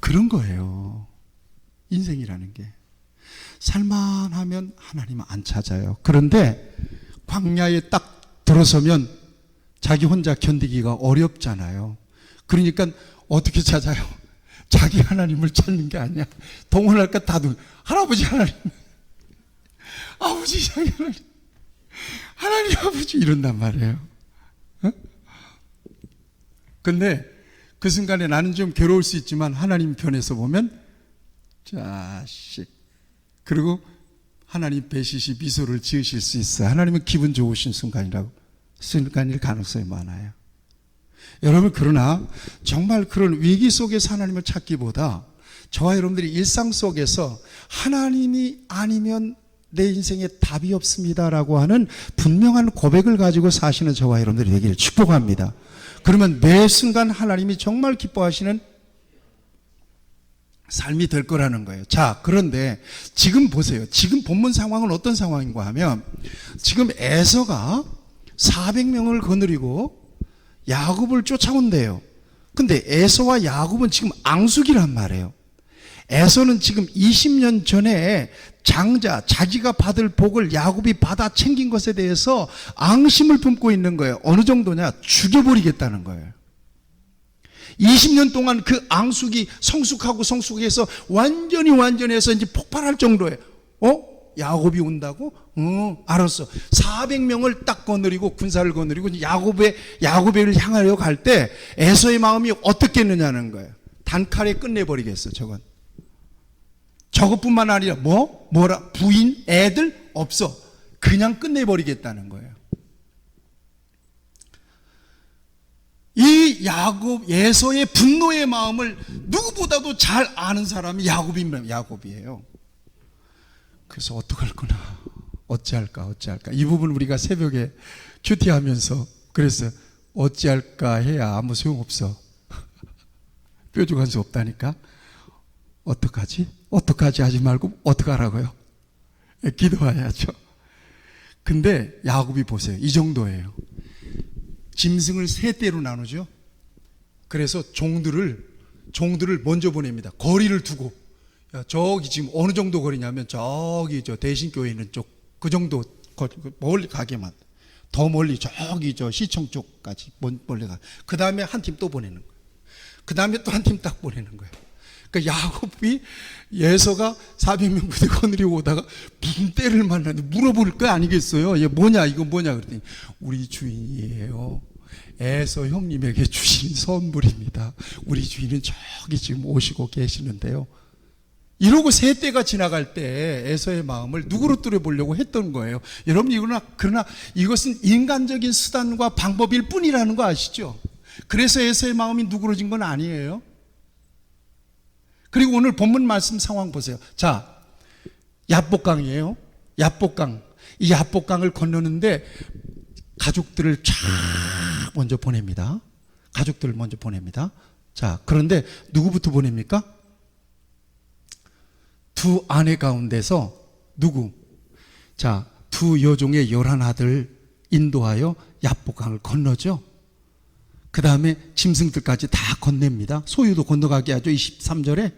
그런 거예요. 인생이라는 게. 살만하면 하나님은 안 찾아요. 그런데 광야에 딱 들어서면 자기 혼자 견디기가 어렵잖아요. 그러니까 어떻게 찾아요? 자기 하나님을 찾는 게 아니야. 동원할 것 다 할아버지 하나님, 아버지 자기 하나님, 하나님 아버지 이런단 말이에요. 어? 근데 그 순간에 나는 좀 괴로울 수 있지만 하나님 편에서 보면 자식, 그리고 하나님 배시시 미소를 지으실 수 있어요. 하나님은 기분 좋으신 순간일 가능성이 많아요. 여러분, 그러나 정말 그런 위기 속에서 하나님을 찾기보다 저와 여러분들이 일상 속에서 하나님이 아니면 내 인생에 답이 없습니다라고 하는 분명한 고백을 가지고 사시는 저와 여러분들이 되기를 축복합니다. 그러면 매 순간 하나님이 정말 기뻐하시는 삶이 될 거라는 거예요. 자, 그런데 지금 보세요. 지금 본문 상황은 어떤 상황인가 하면 지금 에서가 400명을 거느리고 야곱을 쫓아온대요. 근데 에서와 야곱은 지금 앙숙이란 말이에요. 에서는 지금 20년 전에 장자, 자기가 받을 복을 야곱이 받아 챙긴 것에 대해서 앙심을 품고 있는 거예요. 어느 정도냐? 죽여버리겠다는 거예요. 20년 동안 그 앙숙이 성숙해서 완전히 해서 이제 폭발할 정도에, 야곱이 온다고? 알았어. 400명을 딱 거느리고 군사를 거느리고 야곱을 향하여 갈 때 에서의 마음이 어떻겠느냐는 거예요. 단칼에 끝내버리겠어. 저것뿐만 아니라 뭐라 부인, 애들 없어. 그냥 끝내버리겠다는 거예요. 이 에서의 분노의 마음을 누구보다도 잘 아는 사람이 야곱이에요. 그래서 어떡할 거나, 어찌할까. 이 부분 우리가 새벽에 큐티하면서 그랬어요. 어찌할까 해야 아무 소용없어. 뾰족한 수 없다니까. 어떡하지 하지 말고 어떡하라고요? 기도해야죠. 근데 야곱이 보세요. 이 정도예요. 짐승을 3떼로 나누죠. 그래서 종들을 먼저 보냅니다. 거리를 두고. 야, 저기 지금 어느 정도 거리냐면 저기 저 대신교회 있는 쪽 그 정도 멀리 가게만, 더 멀리 저기 저 시청 쪽까지 멀리 가. 그 다음에 한 팀 또 보내는 거예요. 그 다음에 또 한 팀 딱 보내는 거예요. 그러니까 야곱이 예서가 400명 부대 거느리고 오다가 무슨 떼를 만났는데 물어볼 거 아니겠어요? 이거 뭐냐 그랬더니 우리 주인이에요. 에서 형님에게 주신 선물입니다. 우리 주인은 저기 지금 오시고 계시는데요. 이러고 3때가 지나갈 때 에서의 마음을 누구로 뚫어보려고 했던 거예요. 여러분, 그러나 이것은 인간적인 수단과 방법일 뿐이라는 거 아시죠? 그래서 에서의 마음이 누그러진 건 아니에요. 그리고 오늘 본문 말씀 상황 보세요. 자, 야복강이에요. 야복강. 이 야복강을 건너는데 가족들을 쫙 먼저 보냅니다. 자, 그런데 누구부터 보냅니까? 두 아내 가운데서 두 여종의 11아들 인도하여 야복강을 건너죠. 그 다음에 짐승들까지 다 건넵니다. 소유도 건너가게 하죠. 23절에.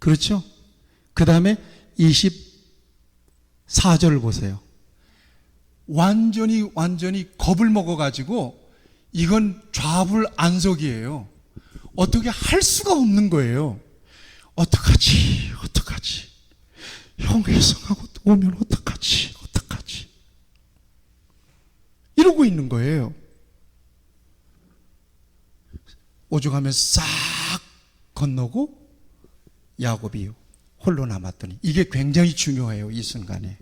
그렇죠? 그 다음에 24절을 보세요. 완전히 겁을 먹어가지고 이건 좌불안석이에요. 어떻게 할 수가 없는 거예요. 어떡하지? 형 해성하고 오면 어떡하지? 이러고 있는 거예요. 오죽하면 싹 건너고 야곱이 홀로 남았더니, 이게 굉장히 중요해요. 이 순간에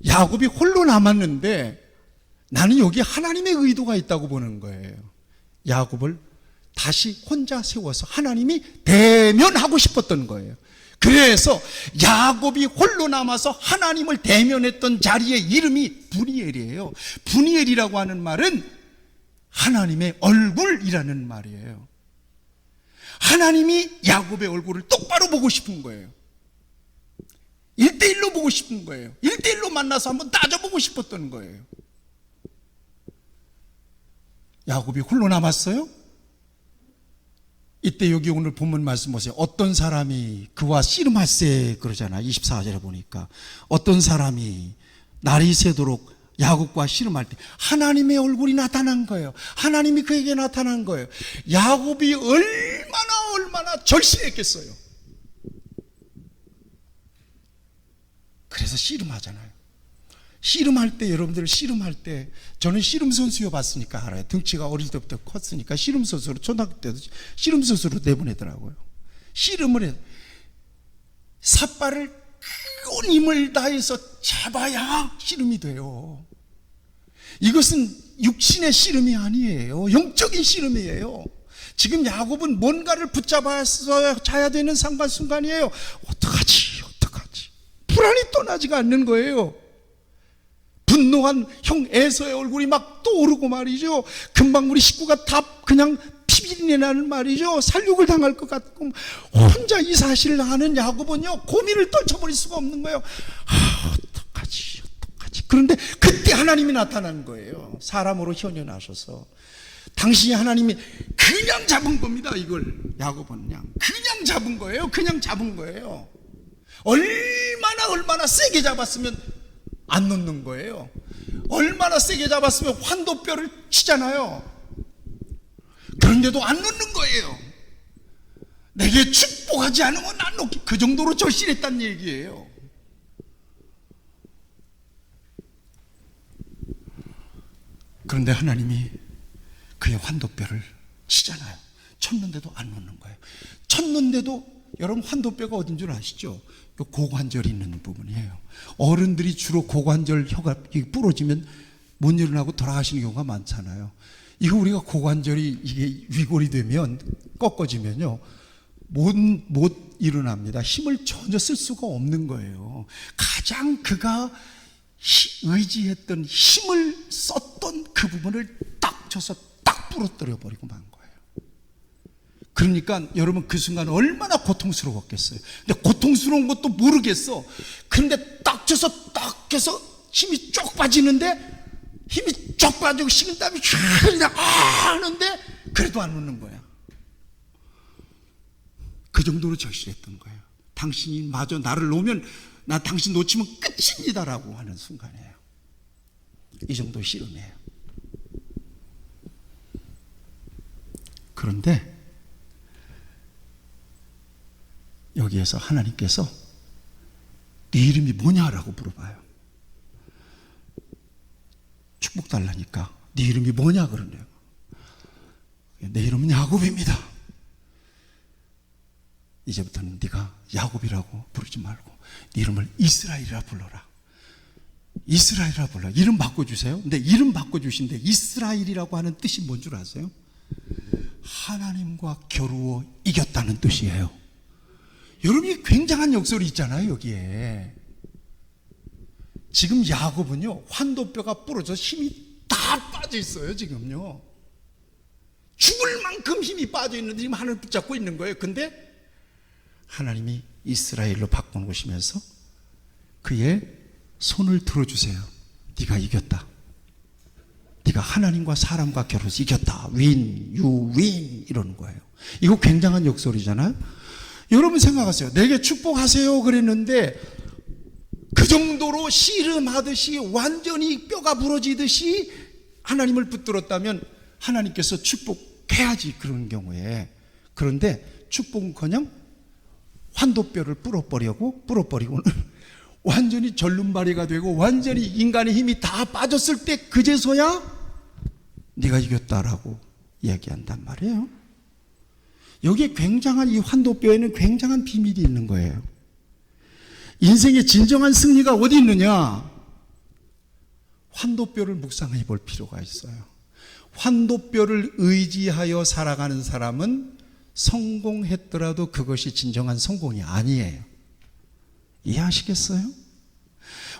야곱이 홀로 남았는데 나는 여기 하나님의 의도가 있다고 보는 거예요. 야곱을 다시 혼자 세워서 하나님이 대면하고 싶었던 거예요. 그래서 야곱이 홀로 남아서 하나님을 대면했던 자리의 이름이 브니엘이에요. 브니엘이라고 하는 말은 하나님의 얼굴이라는 말이에요. 하나님이 야곱의 얼굴을 똑바로 보고 싶은 거예요. 1대1로 보고 싶은 거예요. 1대1로 만나서 한번 따져보고 싶었던 거예요. 야곱이 홀로 남았어요? 이때 여기 오늘 본문 말씀 보세요. 어떤 사람이 그와 씨름할세 그러잖아. 24절에 보니까 어떤 사람이 날이 새도록 야곱과 씨름할 때 하나님의 얼굴이 나타난 거예요. 하나님이 그에게 나타난 거예요. 야곱이 얼마나 절실했겠어요. 그래서 씨름하잖아요. 씨름할 때, 여러분들 씨름할 때, 저는 씨름 선수여 봤으니까 알아요. 등치가 어릴 때부터 컸으니까 씨름 선수로, 초등학교 때도 씨름 선수로 내보내더라고요. 씨름을 해. 삿발을 온 힘을 다해서 잡아야 씨름이 돼요. 이것은 육신의 씨름이 아니에요. 영적인 씨름이에요. 지금 야곱은 뭔가를 붙잡아서 자야 되는 상관순간이에요. 어떡하지? 불안이 떠나지가 않는 거예요. 분노한 형 에서의 얼굴이 막 떠오르고 말이죠. 금방 우리 식구가 다 그냥 피비린내 나는 말이죠. 살육을 당할 것 같고 혼자 이 사실을 아는 야곱은요, 고민을 떨쳐버릴 수가 없는 거예요. 어떡하지? 그런데 그때 하나님이 나타난 거예요. 사람으로 현현하셔서. 당신이 하나님이 그냥 잡은 겁니다. 이걸 야곱은 그냥 잡은 거예요. 얼마나 세게 잡았으면 안 놓는 거예요. 얼마나 세게 잡았으면 환도뼈를 치잖아요. 그런데도 안 놓는 거예요. 내게 축복하지 않으면 안 놓기. 그 정도로 절실했단 얘기예요. 그런데 하나님이 그의 환도뼈를 치잖아요. 쳤는데도 안 놓는 거예요. 쳤는데도 여러분 환도뼈가 어딘 줄 아시죠? 요 고관절이 있는 부분이에요. 어른들이 주로 고관절 혀가 부러지면 못 일어나고 돌아가시는 경우가 많잖아요. 이거 우리가 고관절이 이게 위골이 되면 꺾어지면요 못 일어납니다. 힘을 전혀 쓸 수가 없는 거예요. 가장 그가 의지했던 힘을 썼던 그 부분을 딱 쳐서 딱 부러뜨려 버리고 만 거예요. 그러니까 여러분 그 순간 얼마나 고통스러웠겠어요. 근데 고통스러운 것도 모르겠어. 그런데 딱 쳐서 딱 해서 힘이 쭉 빠지는데 힘이 쭉 빠지고 식은땀이 쫙 하는데 그래도 안 웃는 거야. 그 정도로 절실했던 거예요. 당신이 마저 나를 놓으면 나 당신 놓치면 끝입니다라고 하는 순간이에요. 이 정도 씨름이에요. 그런데 여기에서 하나님께서 네 이름이 뭐냐라고 물어봐요. 축복 달라니까 네 이름이 뭐냐 그러네요. 내 이름은 야곱입니다. 이제부터는 네가 야곱이라고 부르지 말고 네 이름을 이스라엘이라 불러라. 이스라엘이라 불러. 이름 바꿔주세요. 근데 이름 바꿔주신데 이스라엘이라고 하는 뜻이 뭔 줄 아세요? 하나님과 겨루어 이겼다는 뜻이에요. 여러분이 굉장한 역설이 있잖아요. 여기에 지금 야곱은요 환도뼈가 부러져 힘이 다 빠져 있어요. 지금요 죽을 만큼 힘이 빠져 있는데 지금 하늘을 붙잡고 있는 거예요. 근데 하나님이 이스라엘로 바꿔놓으시면서 그의 손을 들어주세요. 네가 이겼다. 네가 하나님과 사람과 겨루어서 이겼다. 윈, 유, 윈 이러는 거예요. 이거 굉장한 역설이잖아요. 여러분 생각하세요. 내게 축복하세요 그랬는데 그 정도로 씨름하듯이 완전히 뼈가 부러지듯이 하나님을 붙들었다면 하나님께서 축복해야지 그런 경우에. 그런데 축복은커녕 환도뼈를 부러버리고는 완전히 절름발이가 되고 완전히 인간의 힘이 다 빠졌을 때 그제서야 네가 이겼다라고 이야기한단 말이에요. 여기에 굉장한 이 환도뼈에는 굉장한 비밀이 있는 거예요. 인생의 진정한 승리가 어디 있느냐? 환도뼈를 묵상해 볼 필요가 있어요. 환도뼈를 의지하여 살아가는 사람은 성공했더라도 그것이 진정한 성공이 아니에요. 이해하시겠어요?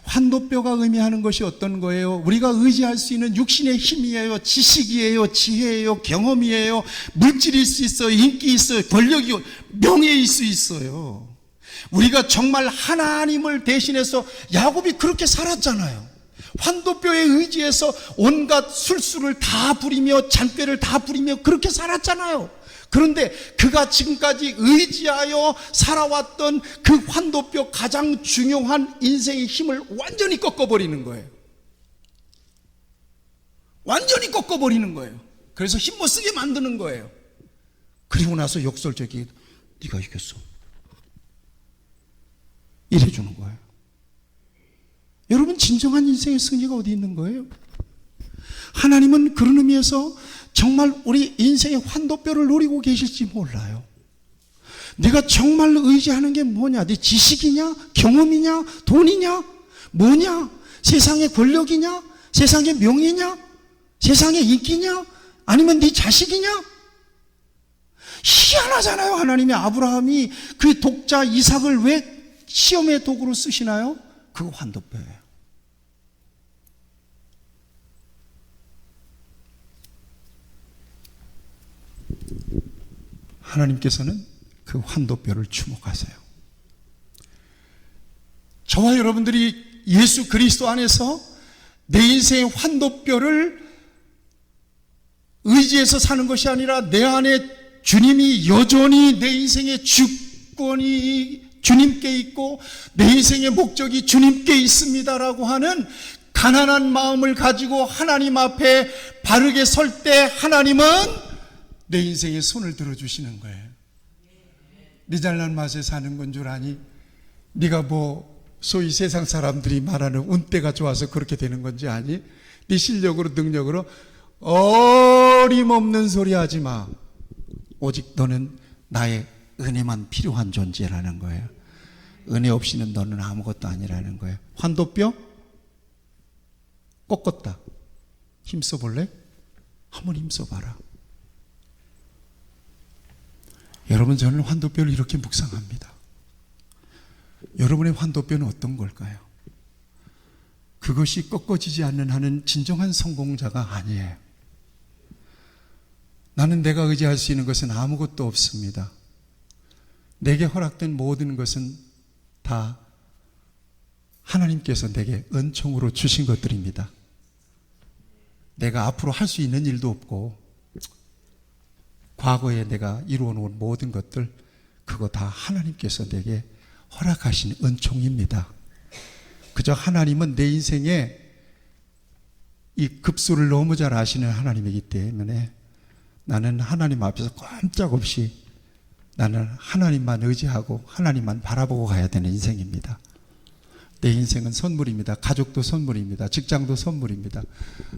환도뼈가 의미하는 것이 어떤 거예요? 우리가 의지할 수 있는 육신의 힘이에요, 지식이에요, 지혜예요, 경험이에요, 물질일 수 있어요, 인기 있어요, 권력이 명예일 수 있어요. 우리가 정말 하나님을 대신해서 야곱이 그렇게 살았잖아요. 환도뼈에 의지해서 온갖 술수를 다 부리며 잔꾀를 다 부리며 그렇게 살았잖아요. 그런데 그가 지금까지 의지하여 살아왔던 그 환도뼈 가장 중요한 인생의 힘을 완전히 꺾어버리는 거예요. 완전히 꺾어버리는 거예요. 그래서 힘 못 쓰게 만드는 거예요. 그리고 나서 역설적이 네가 이겼어 이래주는 거예요. 여러분 진정한 인생의 승리가 어디 있는 거예요? 하나님은 그런 의미에서 정말 우리 인생의 환도뼈를 노리고 계실지 몰라요. 네가 정말 의지하는 게 뭐냐? 네 지식이냐? 경험이냐? 돈이냐? 뭐냐? 세상의 권력이냐? 세상의 명예냐? 세상의 인기냐? 아니면 네 자식이냐? 희한하잖아요. 하나님이 아브라함이 그 독자 이삭을 왜 시험의 도구로 쓰시나요? 그거 환도뼈예요. 하나님께서는 그 환도뼈를 주목하세요. 저와 여러분들이 예수 그리스도 안에서 내 인생의 환도뼈를 의지해서 사는 것이 아니라 내 안에 주님이 여전히 내 인생의 주권이 주님께 있고 내 인생의 목적이 주님께 있습니다라고 하는 가난한 마음을 가지고 하나님 앞에 바르게 설 때 하나님은 내 인생에 손을 들어주시는 거예요. 네 잘난 맛에 사는 건 줄 아니? 네가 뭐 소위 세상 사람들이 말하는 운때가 좋아서 그렇게 되는 건지 아니? 네 실력으로 능력으로 어림없는 소리 하지 마. 오직 너는 나의 은혜만 필요한 존재라는 거예요. 은혜 없이는 너는 아무것도 아니라는 거예요. 환도뼈 꺾었다. 힘써 볼래? 한번 힘써 봐라. 여러분, 저는 환도뼈를 이렇게 묵상합니다. 여러분의 환도뼈는 어떤 걸까요? 그것이 꺾어지지 않는 한은 진정한 성공자가 아니에요. 나는 내가 의지할 수 있는 것은 아무것도 없습니다. 내게 허락된 모든 것은 다 하나님께서 내게 은총으로 주신 것들입니다. 내가 앞으로 할 수 있는 일도 없고, 과거에 내가 이루어 놓은 모든 것들, 그거 다 하나님께서 내게 허락하신 은총입니다. 그저 하나님은 내 인생에 이 급수를 너무 잘 아시는 하나님이기 때문에 나는 하나님 앞에서 꼼짝없이 나는 하나님만 의지하고 하나님만 바라보고 가야 되는 인생입니다. 내 인생은 선물입니다. 가족도 선물입니다. 직장도 선물입니다.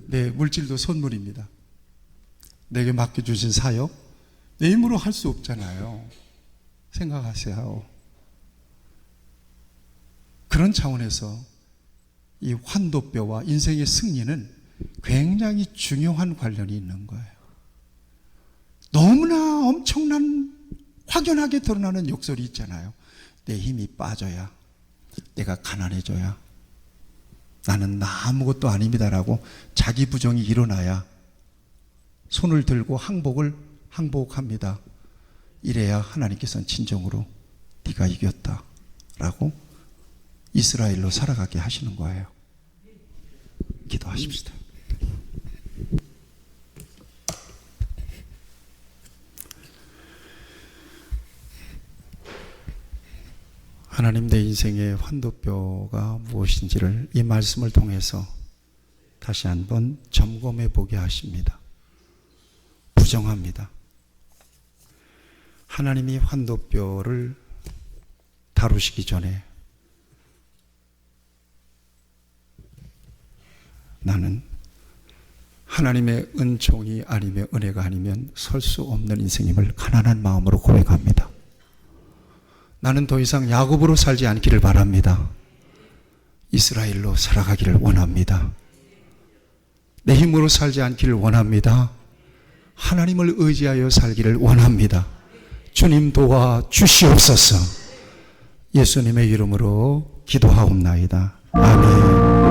내 물질도 선물입니다. 내게 맡겨주신 사역, 내 힘으로 할 수 없잖아요. 생각하세요. 그런 차원에서 이 환도뼈와 인생의 승리는 굉장히 중요한 관련이 있는 거예요. 너무나 엄청난 확연하게 드러나는 욕설이 있잖아요. 내 힘이 빠져야, 내가 가난해져야, 나는 나 아무것도 아닙니다라고 자기 부정이 일어나야 손을 들고 항복합니다. 이래야 하나님께서는 진정으로 네가 이겼다라고 이스라엘로 살아가게 하시는 거예요. 기도하십시다. 하나님, 내 인생의 환도뼈가 무엇인지를 이 말씀을 통해서 다시 한번 점검해 보게 하십니다. 부정합니다. 하나님이 환도뼈를 다루시기 전에 나는 하나님의 은총이 아니면 은혜가 아니면 설 수 없는 인생임을 가난한 마음으로 고백합니다. 나는 더 이상 야곱으로 살지 않기를 바랍니다. 이스라엘로 살아가기를 원합니다. 내 힘으로 살지 않기를 원합니다. 하나님을 의지하여 살기를 원합니다. 주님 도와 주시옵소서. 예수님의 이름으로 기도하옵나이다. 아멘.